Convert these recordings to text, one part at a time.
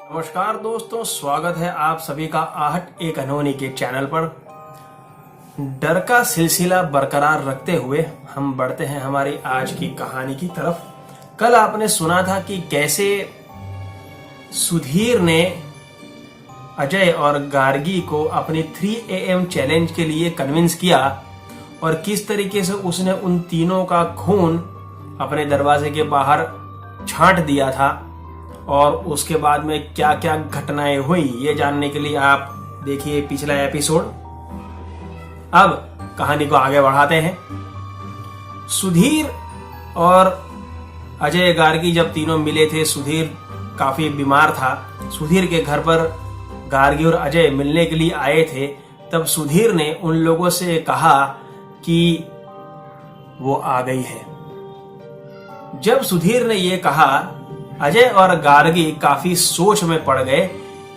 नमस्कार दोस्तों, स्वागत है आप सभी का आहट एक अनहोनी के चैनल पर। डर का सिलसिला बरकरार रखते हुए हम बढ़ते हैं हमारी आज की कहानी की तरफ। कल आपने सुना था कि कैसे सुधीर ने अजय और गार्गी को अपनी 3 AM चैलेंज के लिए कन्विंस किया और किस तरीके से उसने उन तीनों का खून अपने दरवाजे के बाहर छांट दिया था और उसके बाद में क्या क्या घटनाएं हुई, ये जानने के लिए आप देखिए पिछला एपिसोड। अब कहानी को आगे बढ़ाते हैं। सुधीर और अजय गार्गी जब तीनों मिले थे, सुधीर काफी बीमार था। सुधीर के घर पर गार्गी और अजय मिलने के लिए आए थे। तब सुधीर ने उन लोगों से कहा कि वो आ गई है। जब सुधीर ने ये कहा, अजय और गार्गी काफी सोच में पड़ गए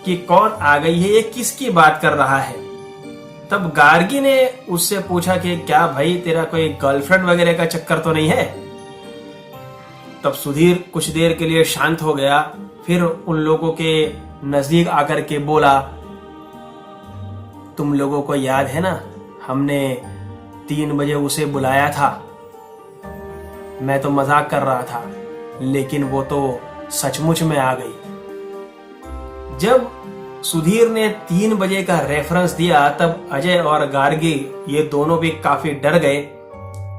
कि कौन आ गई है, ये किसकी बात कर रहा है। तब गार्गी ने उससे पूछा कि क्या भाई तेरा कोई गर्लफ्रेंड वगैरह का चक्कर तो नहीं है। तब सुधीर कुछ देर के लिए शांत हो गया, फिर उन लोगों के नजदीक आकर के बोला, तुम लोगों को याद है ना, हमने 3 बजे उसे बुलाया था। मैं तो मजाक कर रहा था, लेकिन वो तो सचमुच में आ गई। जब सुधीर ने 3 बजे का रेफरेंस दिया, तब अजय और गार्गी ये दोनों भी काफी डर गए।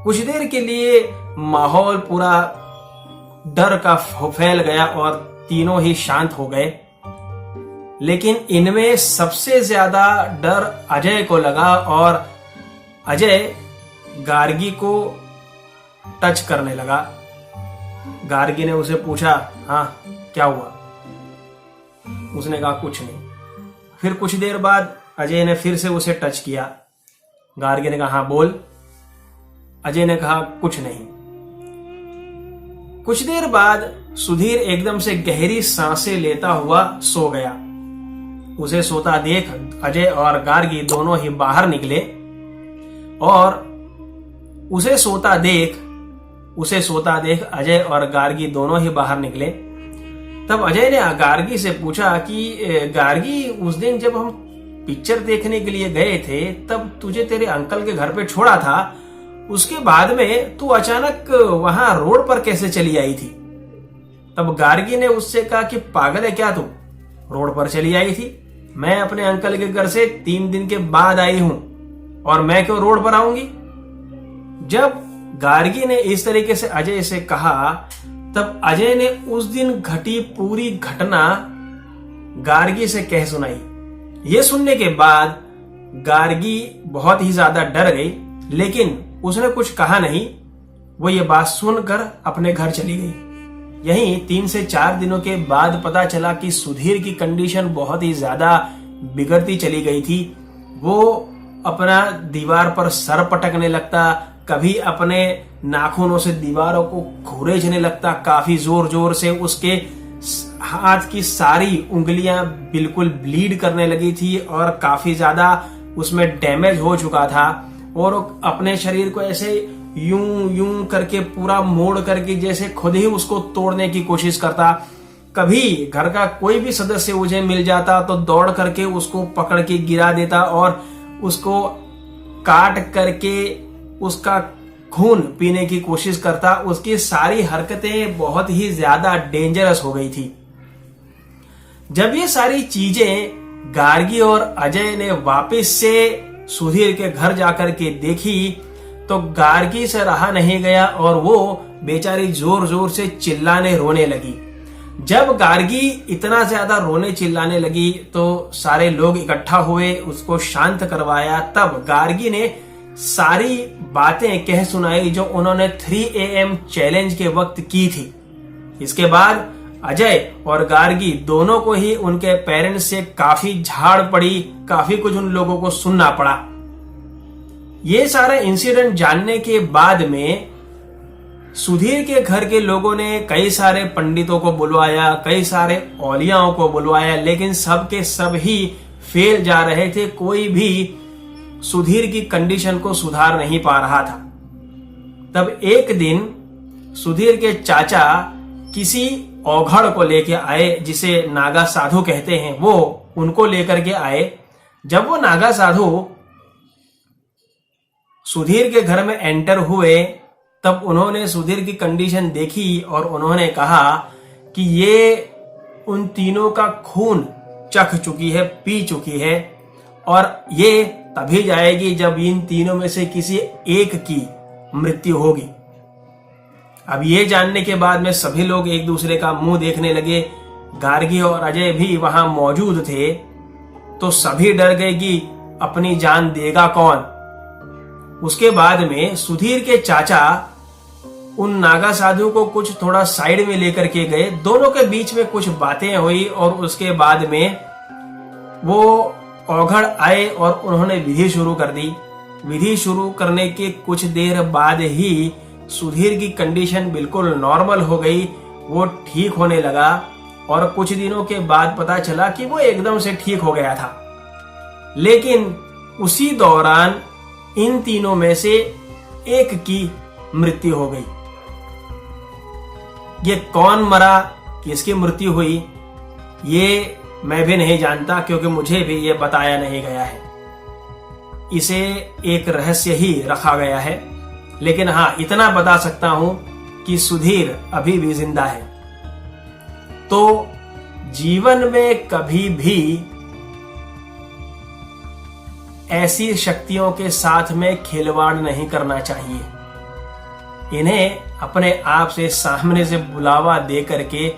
कुछ देर के लिए माहौल पूरा डर का फैल गया और तीनों ही शांत हो गए। लेकिन इनमें सबसे ज्यादा डर अजय को लगा और अजय गार्गी को टच करने लगा। गार्गी ने उसे पूछा, हाँ क्या हुआ? उसने कहा कुछ नहीं। फिर कुछ देर बाद अजय ने फिर से उसे टच किया। गार्गी ने कहा, हाँ बोल। अजय ने कहा कुछ नहीं। कुछ देर बाद सुधीर एकदम से गहरी सांसें लेता हुआ सो गया। उसे सोता देख अजय और गार्गी दोनों ही बाहर निकले और उसे सोता देख अजय और गार्गी दोनों ही बाहर निकले। तब अजय ने गार्गी से पूछा कि गार्गी, उस दिन जब हम पिक्चर देखने के लिए गए थे, तब तुझे तेरे अंकल के घर पे छोड़ा था, उसके बाद में तू अचानक वहां रोड पर कैसे चली आई थी? तब गार्गी ने उससे कहा कि पागल है क्या तू, रोड पर चली आई थी? मैं अपने अंकल के घर से 3 दिन के बाद आई हूं और मैं क्यों रोड पर आऊंगी? जब गार्गी ने इस तरीके से अजय से कहा, तब अजय ने उस दिन घटी पूरी घटना गार्गी से कह सुनाई। ये सुनने के बाद गार्गी बहुत ही ज्यादा डर गई, लेकिन उसने कुछ कहा नहीं। वो ये बात सुनकर अपने घर चली गई। यहीं 3 से 4 दिनों के बाद पता चला कि सुधीर की कंडीशन बहुत ही ज्यादा बिगड़ती चली गई थी। वो अपना दीवार पर सर पटकने लगता, कभी अपने नाखूनों से दीवारों को खुरेचने लगता काफी जोर जोर से। उसके हाथ की सारी उंगलियां बिल्कुल ब्लीड करने लगी थी और काफी ज्यादा उसमें डैमेज हो चुका था। और अपने शरीर को ऐसे यूं यूं करके पूरा मोड़ करके जैसे खुद ही उसको तोड़ने की कोशिश करता। कभी घर का कोई भी सदस्य उसे मिल जाता तो दौड़ करके उसको पकड़ के गिरा देता और उसको काट करके उसका खून पीने की कोशिश करता। उसकी सारी हरकतें बहुत ही ज्यादा डेंजरस हो गई थी। जब ये सारी चीजें गार्गी और अजय ने वापस से सुधीर के घर जाकर के देखी, तो गार्गी से रहा नहीं गया और वो बेचारी जोर जोर से चिल्लाने रोने लगी। जब गार्गी इतना ज्यादा रोने चिल्लाने लगी तो सारे लोग इकट्ठा हुए, उसको शांत करवाया। तब गार्गी ने सारी बातें कह सुनाई जो उन्होंने 3 AM चैलेंज के वक्त की थी। इसके बाद अजय और गार्गी दोनों को ही उनके पेरेंट्स से काफी झाड़ पड़ी, काफी कुछ उन लोगों को सुनना पड़ा। ये सारा इंसिडेंट जानने के बाद में सुधीर के घर के लोगों ने कई सारे पंडितों को बुलवाया, कई सारे औलियाओं को बुलवाया, लेकिन सब के सब ही फेल जा रहे थे। कोई भी सुधीर की कंडीशन को सुधार नहीं पा रहा था। तब एक दिन सुधीर के चाचा किसी औघड़ को लेके आए, जिसे नागा साधु कहते हैं, वो उनको लेकर के आए। जब वो नागा साधु सुधीर के घर में एंटर हुए तब उन्होंने सुधीर की कंडीशन देखी और उन्होंने कहा कि ये उन तीनों का खून चख चुकी है, पी चुकी है, और ये तभी जाएगी जब इन तीनों में से किसी एक की मृत्यु होगी। अब ये जानने के बाद में सभी लोग एक दूसरे का मुंह देखने लगे। गार्गी और अजय भी वहां मौजूद थे, तो सभी डर गए कि अपनी जान देगा कौन। उसके बाद में सुधीर के चाचा उन नागा साधु को कुछ थोड़ा साइड में लेकर के गए। दोनों के बीच में कुछ बातें हुई और उसके बाद में वो औघड़ आए और उन्होंने विधि शुरू कर दी। विधि शुरू करने के कुछ देर बाद ही सुधीर की कंडीशन बिल्कुल नॉर्मल हो गई, वो ठीक होने लगा और कुछ दिनों के बाद पता चला कि वो एकदम से ठीक हो गया था। लेकिन उसी दौरान इन तीनों में से एक की मृत्यु हो गई। ये कौन मरा, किसकी मृत्यु हुई, ये मैं भी नहीं जानता, क्योंकि मुझे भी ये बताया नहीं गया है। इसे एक रहस्य ही रखा गया है। लेकिन हाँ, इतना बता सकता हूं कि सुधीर अभी भी जिंदा है। तो जीवन में कभी भी ऐसी शक्तियों के साथ में खिलवाड़ नहीं करना चाहिए। इन्हें अपने आप से सामने से बुलावा दे करके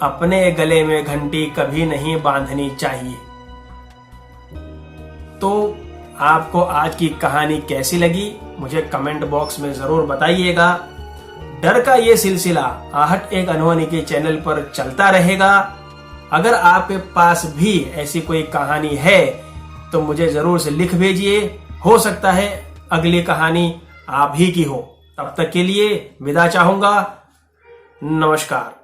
अपने गले में घंटी कभी नहीं बांधनी चाहिए। तो आपको आज की कहानी कैसी लगी मुझे कमेंट बॉक्स में जरूर बताइएगा। डर का ये सिलसिला आहट एक अनहोनी के चैनल पर चलता रहेगा। अगर आपके पास भी ऐसी कोई कहानी है तो मुझे जरूर से लिख भेजिए। हो सकता है अगली कहानी आप ही की हो। तब तक के लिए विदा चाहूंगा। नमस्कार।